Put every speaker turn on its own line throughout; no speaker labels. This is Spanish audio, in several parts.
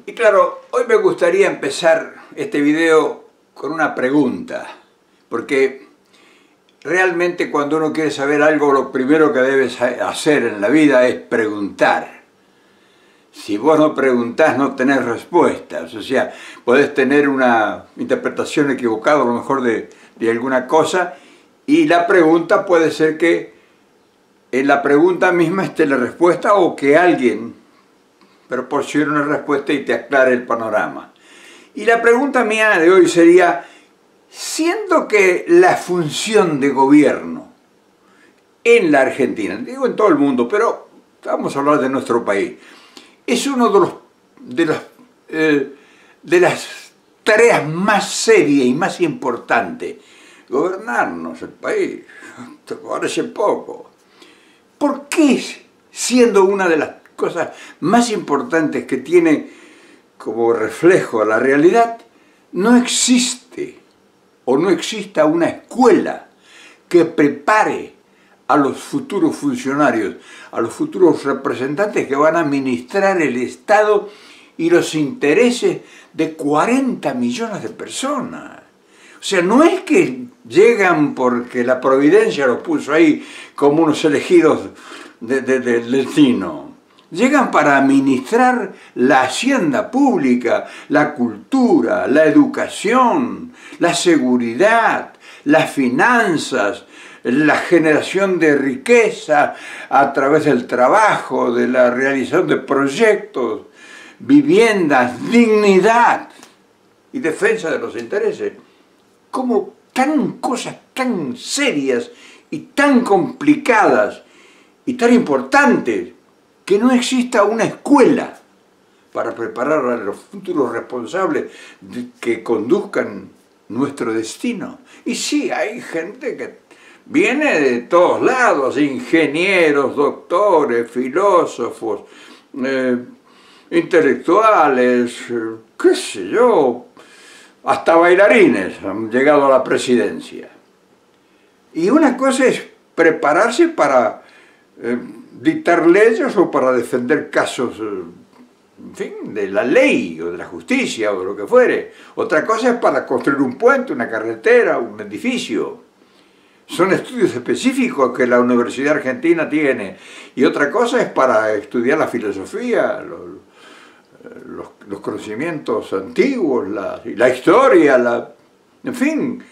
Y claro, hoy me gustaría empezar este video con una pregunta, porque realmente cuando uno quiere saber algo, lo primero que debes hacer en la vida es preguntar. Si vos no preguntás, no tenés respuestas. O sea, podés tener una interpretación equivocada a lo mejor de alguna cosa, y la pregunta puede ser que en la pregunta misma esté la respuesta o que alguien proporcione una respuesta y te aclare el panorama. Y la pregunta mía de hoy sería, siendo que la función de gobierno en la Argentina, digo en todo el mundo, pero vamos a hablar de nuestro país, es uno de las tareas más serias y más importantes, gobernarnos el país, parece poco. ¿Por qué, siendo una de las cosas más importantes que tiene como reflejo a la realidad, no existe o no exista una escuela que prepare a los futuros funcionarios, a los futuros representantes que van a administrar el Estado y los intereses de 40 millones de personas? O sea, no es que llegan porque la providencia los puso ahí como unos elegidos del destino. Llegan para administrar la hacienda pública, la cultura, la educación, la seguridad, las finanzas, la generación de riqueza a través del trabajo, de la realización de proyectos, viviendas, dignidad y defensa de los intereses. ¿Cómo cosas tan serias y tan complicadas y tan importantes que no exista una escuela para preparar a los futuros responsables que conduzcan nuestro destino? Y sí, hay gente que viene de todos lados, ingenieros, doctores, filósofos, intelectuales, qué sé yo, hasta bailarines han llegado a la presidencia. Y una cosa es prepararse para dictar leyes o para defender casos, en fin, de la ley o de la justicia o de lo que fuere. Otra cosa es para construir un puente, una carretera, un edificio. Son estudios específicos que la Universidad Argentina tiene. Y otra cosa es para estudiar la filosofía, los conocimientos antiguos, la historia, en fin,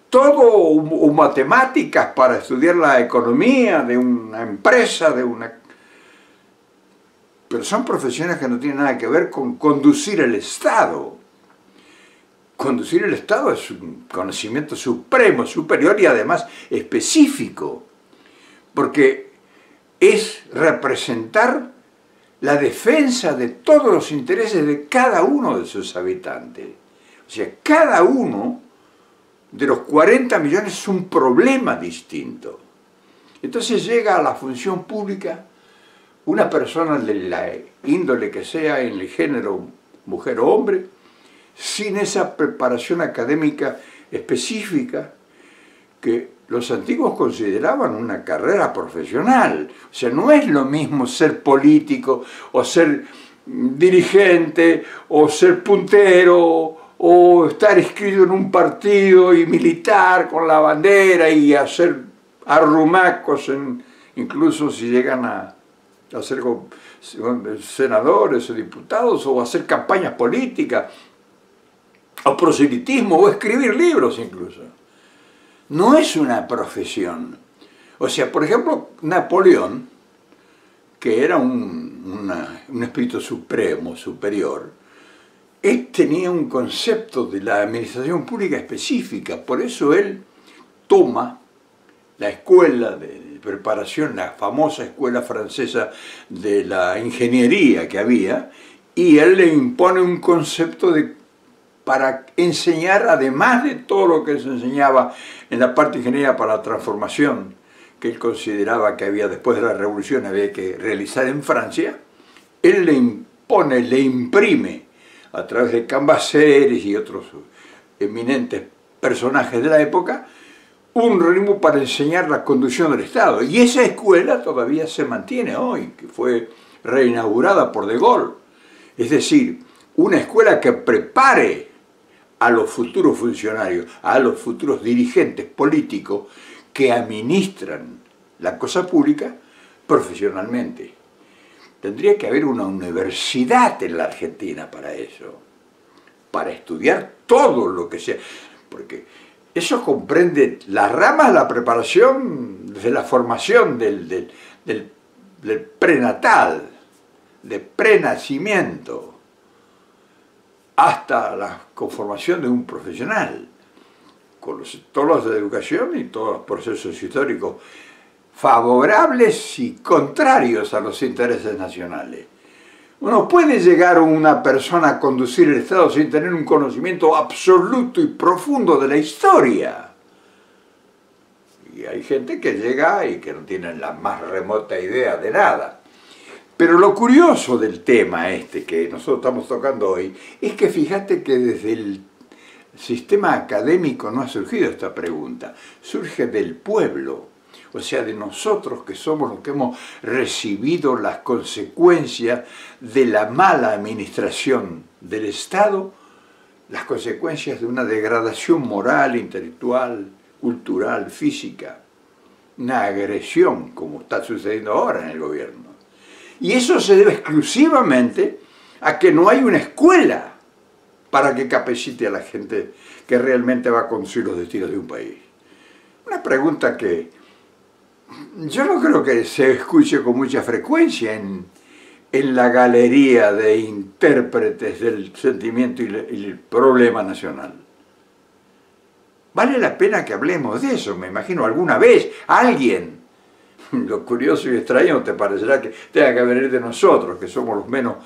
todo, o matemáticas para estudiar la economía de una empresa, pero son profesiones que no tienen nada que ver con conducir el Estado. Conducir el Estado es un conocimiento supremo, superior y además específico, porque es representar la defensa de todos los intereses de cada uno de sus habitantes. O sea, cada uno de los 40 millones es un problema distinto. Entonces llega a la función pública una persona de la índole que sea, en el género mujer o hombre, sin esa preparación académica específica que los antiguos consideraban una carrera profesional. O sea, no es lo mismo ser político o ser dirigente o ser puntero o estar inscrito en un partido y militar con la bandera y hacer arrumacos, incluso si llegan a ser senadores o diputados, o hacer campañas políticas, o proselitismo, o escribir libros incluso. No es una profesión. O sea, por ejemplo, Napoleón, que era un espíritu supremo, superior, él tenía un concepto de la administración pública específica. Por eso él toma la escuela de preparación, la famosa escuela francesa de la ingeniería que había, y él le impone un concepto para enseñar, además de todo lo que se enseñaba en la parte de ingeniería para la transformación, que él consideraba que había después de la revolución, había que realizar en Francia, él le impone, le imprime, a través de Cambaceres y otros eminentes personajes de la época, un ritmo para enseñar la conducción del Estado. Y esa escuela todavía se mantiene hoy, que fue reinaugurada por De Gaulle. Es decir, una escuela que prepare a los futuros funcionarios, a los futuros dirigentes políticos que administran la cosa pública profesionalmente. Tendría que haber una universidad en la Argentina para eso, para estudiar todo lo que sea, porque eso comprende las ramas de la preparación, desde la formación del prenatal, de prenacimiento, hasta la conformación de un profesional, con todos los de educación y todos los procesos históricos favorables y contrarios a los intereses nacionales. Uno puede llegar a una persona a conducir el Estado sin tener un conocimiento absoluto y profundo de la historia. Y hay gente que llega y que no tiene la más remota idea de nada. Pero lo curioso del tema este que nosotros estamos tocando hoy es que fíjate que desde el sistema académico no ha surgido esta pregunta, surge del pueblo, o sea, de nosotros que somos los que hemos recibido las consecuencias de la mala administración del Estado, las consecuencias de una degradación moral, intelectual, cultural, física, una agresión como está sucediendo ahora en el gobierno. Y eso se debe exclusivamente a que no hay una escuela para que capacite a la gente que realmente va a conducir los destinos de un país. Una pregunta que yo no creo que se escuche con mucha frecuencia en la galería de intérpretes del sentimiento y el problema nacional. Vale la pena que hablemos de eso, me imagino alguna vez alguien. Lo curioso y extraño te parecerá que tenga que venir de nosotros, que somos los menos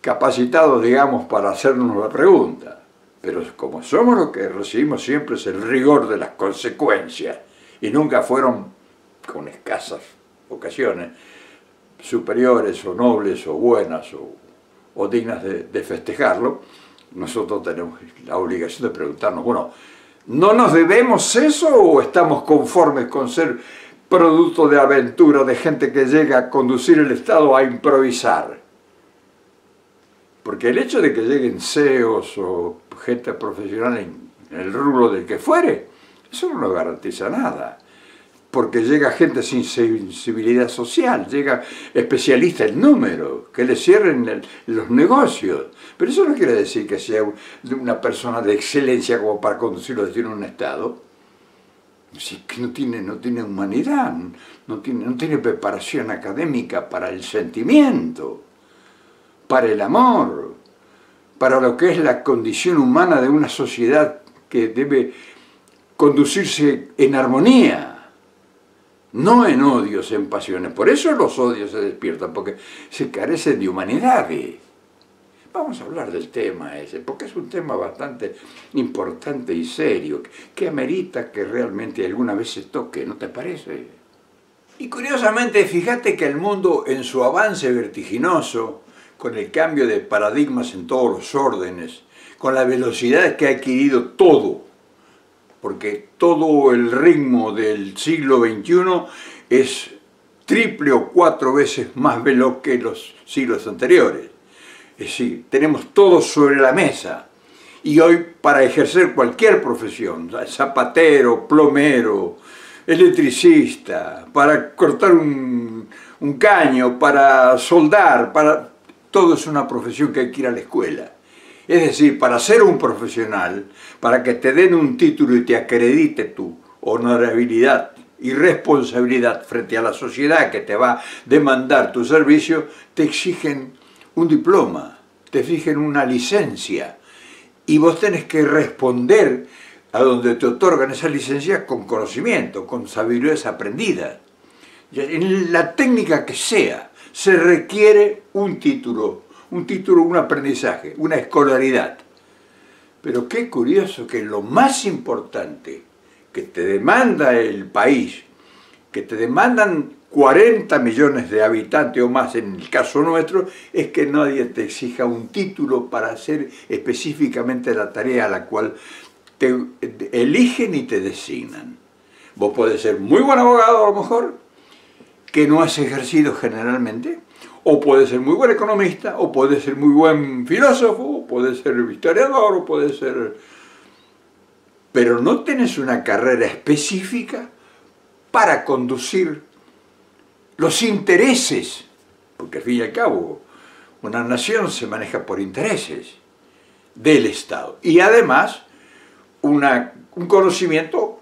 capacitados, digamos, para hacernos la pregunta. Pero como somos los que recibimos siempre es el rigor de las consecuencias, y nunca fueron, con escasas ocasiones, superiores o nobles o buenas o dignas de festejarlo, nosotros tenemos la obligación de preguntarnos, bueno, ¿no nos debemos eso o estamos conformes con ser producto de aventura, de gente que llega a conducir el Estado a improvisar? Porque el hecho de que lleguen CEOs o gente profesional en el rubro del que fuere, eso no nos garantiza nada. Porque llega gente sin sensibilidad social, llega especialistas en números, que le cierren los negocios. Pero eso no quiere decir que sea una persona de excelencia como para conducir los destinos de un Estado. Si que no tiene humanidad, no tiene preparación académica para el sentimiento, para el amor, para lo que es la condición humana de una sociedad que debe conducirse en armonía, no en odios, en pasiones. Por eso los odios se despiertan, porque se carecen de humanidad. Vamos a hablar del tema ese, porque es un tema bastante importante y serio, que amerita que realmente alguna vez se toque, ¿no te parece? Y curiosamente, fíjate que el mundo en su avance vertiginoso, con el cambio de paradigmas en todos los órdenes, con la velocidad que ha adquirido todo, porque todo el ritmo del siglo XXI es triple o 4 veces más veloz que los siglos anteriores. Es decir, tenemos todo sobre la mesa. Y hoy, para ejercer cualquier profesión, zapatero, plomero, electricista, para cortar un caño, para soldar, todo es una profesión que hay que ir a la escuela. Es decir, para ser un profesional, para que te den un título y te acredite tu honorabilidad y responsabilidad frente a la sociedad que te va a demandar tu servicio, te exigen un diploma, te exigen una licencia, y vos tenés que responder a donde te otorgan esa licencia con conocimiento, con sabidurías aprendidas. En la técnica que sea, se requiere un título, un aprendizaje, una escolaridad. Pero qué curioso que lo más importante que te demanda el país, que te demandan 40 millones de habitantes o más en el caso nuestro, es que nadie te exija un título para hacer específicamente la tarea a la cual te eligen y te designan. Vos podés ser muy buen abogado a lo mejor, que no has ejercido generalmente, O puede ser muy buen economista, o puede ser muy buen filósofo, o puede ser historiador, o puede ser... Pero no tienes una carrera específica para conducir los intereses, porque al fin y al cabo una nación se maneja por intereses del Estado. Y además un conocimiento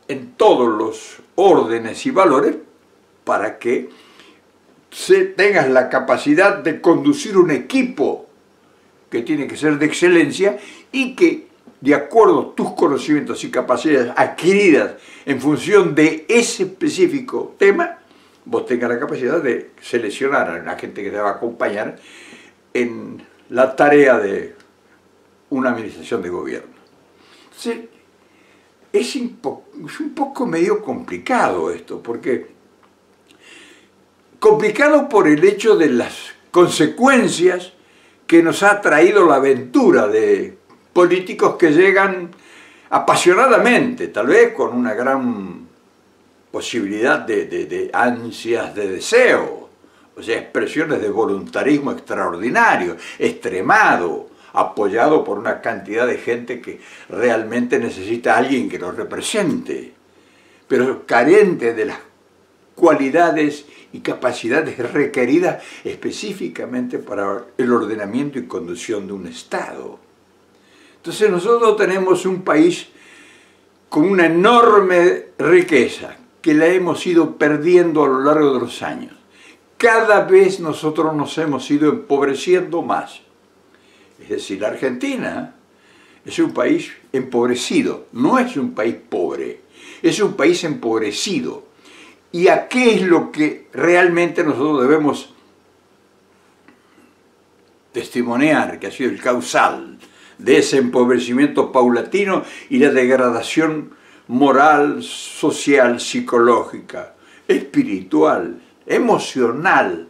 en todos los órdenes y valores para que tengas la capacidad de conducir un equipo que tiene que ser de excelencia y que, de acuerdo a tus conocimientos y capacidades adquiridas en función de ese específico tema, vos tengas la capacidad de seleccionar a la gente que te va a acompañar en la tarea de una administración de gobierno. Entonces, es un poco medio complicado esto, porque complicado por el hecho de las consecuencias que nos ha traído la aventura de políticos que llegan apasionadamente, tal vez con una gran posibilidad de ansias de deseo, o sea, expresiones de voluntarismo extraordinario, extremado, apoyado por una cantidad de gente que realmente necesita a alguien que los represente, pero carente de las cualidades y capacidades requeridas específicamente para el ordenamiento y conducción de un Estado. Entonces nosotros tenemos un país con una enorme riqueza que la hemos ido perdiendo a lo largo de los años. Cada vez nosotros nos hemos ido empobreciendo más. Es decir, la Argentina es un país empobrecido, no es un país pobre, es un país empobrecido. ¿Y a qué es lo que realmente nosotros debemos testimoniar, que ha sido el causal de ese empobrecimiento paulatino y la degradación moral, social, psicológica, espiritual, emocional,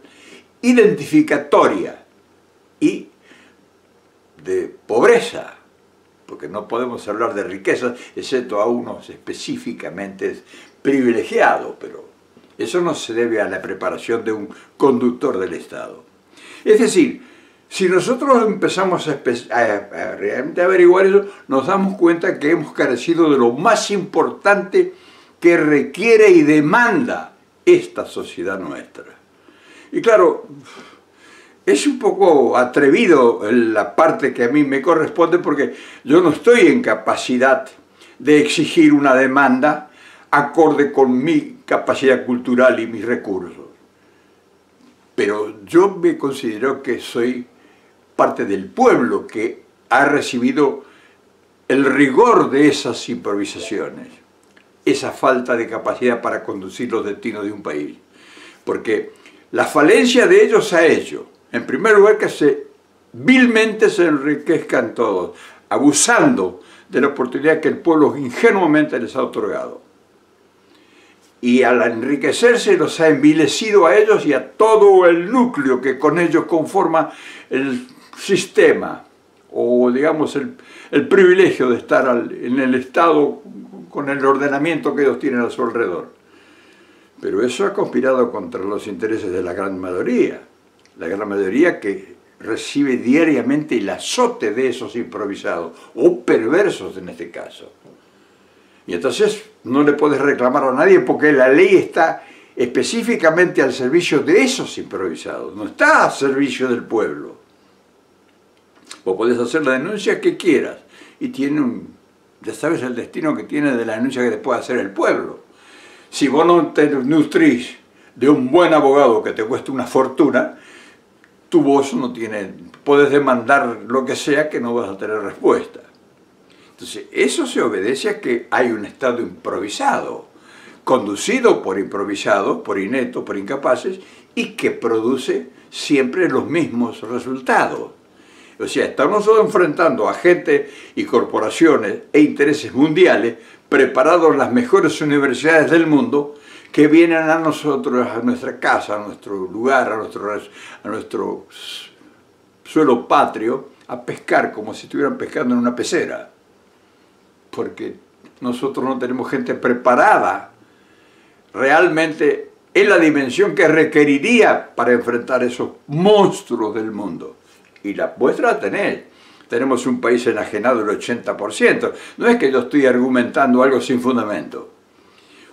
identificatoria y de pobreza? Porque no podemos hablar de riqueza, excepto a unos específicamente privilegiados, pero eso no se debe a la preparación de un conductor del Estado. Es decir, si nosotros empezamos a realmente averiguar eso, nos damos cuenta que hemos carecido de lo más importante que requiere y demanda esta sociedad nuestra. Y claro, es un poco atrevido la parte que a mí me corresponde, porque yo no estoy en capacidad de exigir una demanda acorde con mi capacidad cultural y mis recursos. Pero yo me considero que soy parte del pueblo que ha recibido el rigor de esas improvisaciones, esa falta de capacidad para conducir los destinos de un país. Porque la falencia de ellos ha hecho, en primer lugar, que vilmente se enriquezcan todos, abusando de la oportunidad que el pueblo ingenuamente les ha otorgado. Y al enriquecerse los ha envilecido a ellos y a todo el núcleo que con ellos conforma el sistema, o digamos el privilegio de estar en el Estado con el ordenamiento que ellos tienen a su alrededor. Pero eso ha conspirado contra los intereses de la gran mayoría que recibe diariamente el azote de esos improvisados, o perversos en este caso. Y entonces no le puedes reclamar a nadie, porque la ley está específicamente al servicio de esos improvisados, no está al servicio del pueblo. Vos podés hacer la denuncia que quieras, y ya sabes el destino que tiene de la denuncia que te puede hacer el pueblo. Si vos no te nutrís de un buen abogado que te cueste una fortuna, tu voz no tiene, podés demandar lo que sea que no vas a tener respuesta. Entonces, eso se obedece a que hay un Estado improvisado, conducido por improvisados, por ineptos, por incapaces, y que produce siempre los mismos resultados. O sea, estamos enfrentando a gente y corporaciones e intereses mundiales preparados en las mejores universidades del mundo, que vienen a nosotros, a nuestra casa, a nuestro lugar, a nuestro suelo patrio, a pescar como si estuvieran pescando en una pecera. Porque nosotros no tenemos gente preparada realmente es la dimensión que requeriría para enfrentar esos monstruos del mundo. Y la muestra la tenés. Tenemos un país enajenado del 80%. No es que yo estoy argumentando algo sin fundamento.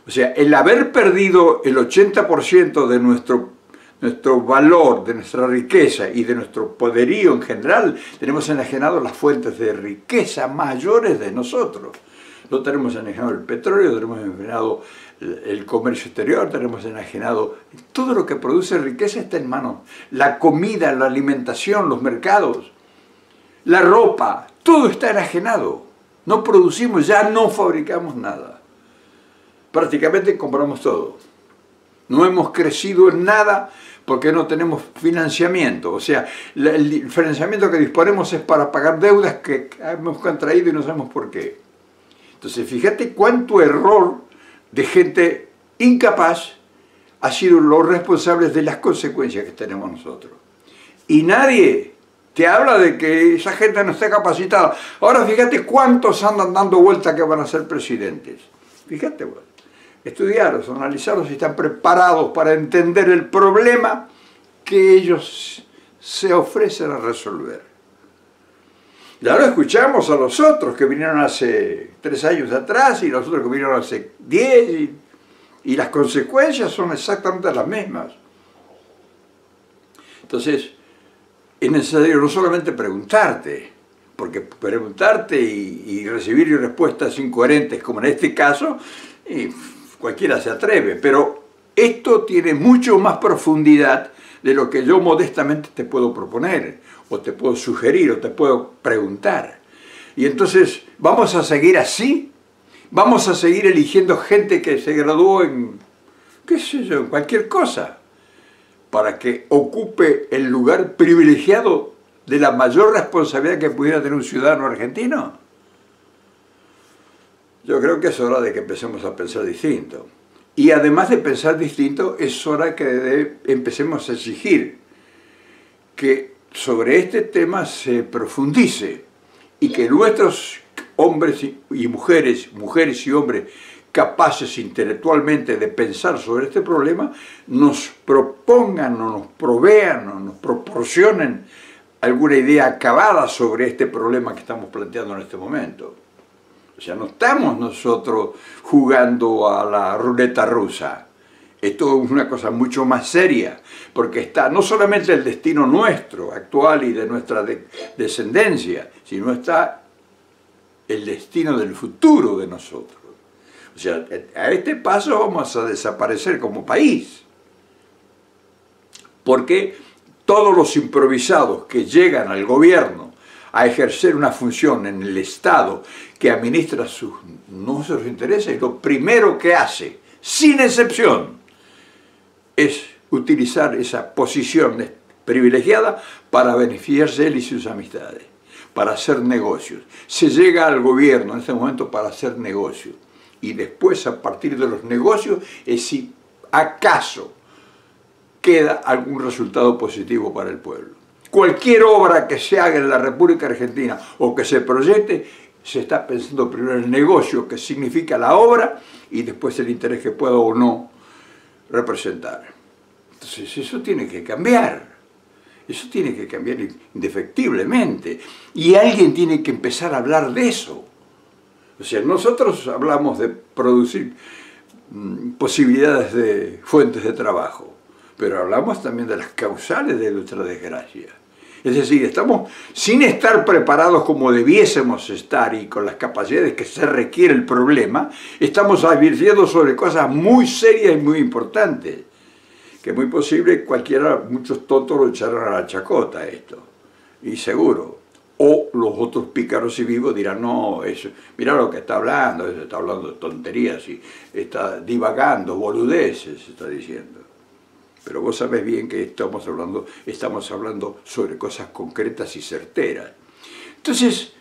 O sea, el haber perdido el 80% de nuestro valor, de nuestra riqueza y de nuestro poderío en general, tenemos enajenado las fuentes de riqueza mayores de nosotros. No tenemos enajenado el petróleo, tenemos enajenado el comercio exterior, tenemos enajenado todo lo que produce riqueza está en manos. La comida, la alimentación, los mercados, la ropa, todo está enajenado. No producimos, ya no fabricamos nada. Prácticamente compramos todo. No hemos crecido en nada porque no tenemos financiamiento. O sea, el financiamiento que disponemos es para pagar deudas que hemos contraído y no sabemos por qué. Entonces, fíjate cuánto error de gente incapaz ha sido los responsables de las consecuencias que tenemos nosotros. Y nadie te habla de que esa gente no está capacitada. Ahora fíjate cuántos andan dando vuelta que van a ser presidentes. Fíjate, bueno, estudiarlos, analizarlos y están preparados para entender el problema que ellos se ofrecen a resolver. Ya lo escuchamos a los otros que vinieron hace 3 años atrás y los otros que vinieron hace 10 y las consecuencias son exactamente las mismas. Entonces, es necesario no solamente preguntarte, porque preguntarte y recibir respuestas incoherentes, como en este caso, cualquiera se atreve, pero esto tiene mucho más profundidad de lo que yo modestamente te puedo proponer, o te puedo sugerir, o te puedo preguntar. Y entonces, ¿vamos a seguir así? ¿Vamos a seguir eligiendo gente que se graduó en, qué sé yo, en cualquier cosa, para que ocupe el lugar privilegiado de la mayor responsabilidad que pudiera tener un ciudadano argentino? Yo creo que es hora de que empecemos a pensar distinto. Y además de pensar distinto, es hora que empecemos a exigir que sobre este tema se profundice y que nuestros hombres y mujeres y hombres capaces intelectualmente de pensar sobre este problema, nos propongan o nos provean o nos proporcionen alguna idea acabada sobre este problema que estamos planteando en este momento. O sea, no estamos nosotros jugando a la ruleta rusa. Esto es una cosa mucho más seria, porque está no solamente el destino nuestro, actual y de nuestra descendencia, sino está el destino del futuro de nosotros. O sea, a este paso vamos a desaparecer como país. Porque todos los improvisados que llegan al gobierno a ejercer una función en el Estado que administra nuestros intereses, lo primero que hace, sin excepción, es utilizar esa posición privilegiada para beneficiarse él y sus amistades, para hacer negocios. Se llega al gobierno en este momento para hacer negocios. Y después, a partir de los negocios, es si acaso queda algún resultado positivo para el pueblo. Cualquier obra que se haga en la República Argentina o que se proyecte, se está pensando primero en el negocio, que significa la obra, y después el interés que pueda o no representar. Entonces eso tiene que cambiar. Eso tiene que cambiar indefectiblemente. Y alguien tiene que empezar a hablar de eso. O sea, nosotros hablamos de producir posibilidades de fuentes de trabajo, pero hablamos también de las causales de nuestra desgracia. Es decir, estamos, sin estar preparados como debiésemos estar y con las capacidades que se requiere el problema, estamos advirtiendo sobre cosas muy serias y muy importantes, que es muy posible muchos tontos lo echaron a la chacota esto, y seguro. O los otros pícaros y vivos dirán, no, eso, mira lo que está hablando de tonterías y está divagando, boludeces, está diciendo. Pero vos sabés bien que estamos hablando sobre cosas concretas y certeras. Entonces,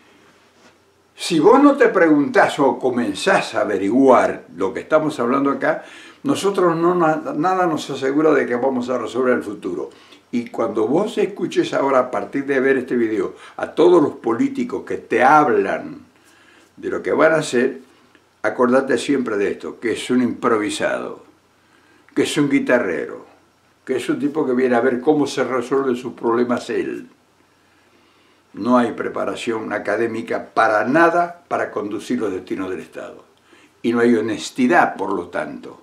si vos no te preguntás o comenzás a averiguar lo que estamos hablando acá, nosotros nada nos asegura de que vamos a resolver el futuro. Y cuando vos escuches ahora, a partir de ver este video, a todos los políticos que te hablan de lo que van a hacer, acordate siempre de esto, que es un improvisado, que es un guitarrero, que es un tipo que viene a ver cómo se resuelven sus problemas él. No hay preparación académica para nada para conducir los destinos del Estado. Y no hay honestidad, por lo tanto.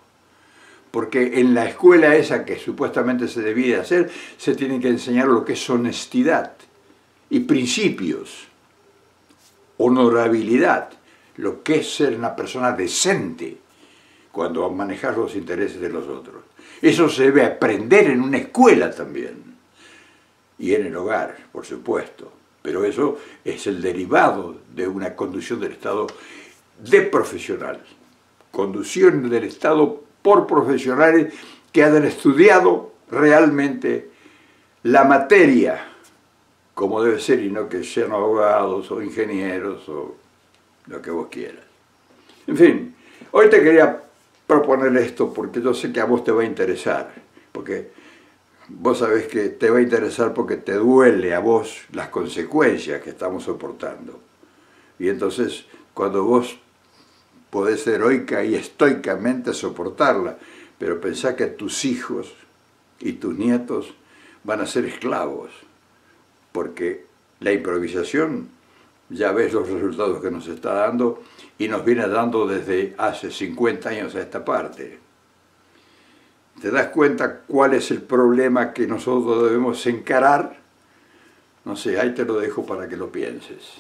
Porque en la escuela esa que supuestamente se debía hacer, se tiene que enseñar lo que es honestidad y principios, honorabilidad, lo que es ser una persona decente cuando manejas los intereses de los otros. Eso se debe aprender en una escuela también, y en el hogar, por supuesto. Pero eso es el derivado de una conducción del Estado de profesionales. Conducción del Estado por profesionales que hayan estudiado realmente la materia como debe ser y no que sean abogados o ingenieros o lo que vos quieras. En fin, hoy te quería proponer esto porque yo sé que a vos te va a interesar, porque vos sabés que te va a interesar porque te duele a vos las consecuencias que estamos soportando. Y entonces, cuando vos podés heroica y estoicamente soportarla, pero pensá que tus hijos y tus nietos van a ser esclavos, porque la improvisación, ya ves los resultados que nos está dando y nos viene dando desde hace 50 años a esta parte. ¿Te das cuenta cuál es el problema que nosotros debemos encarar? No sé, ahí te lo dejo para que lo pienses.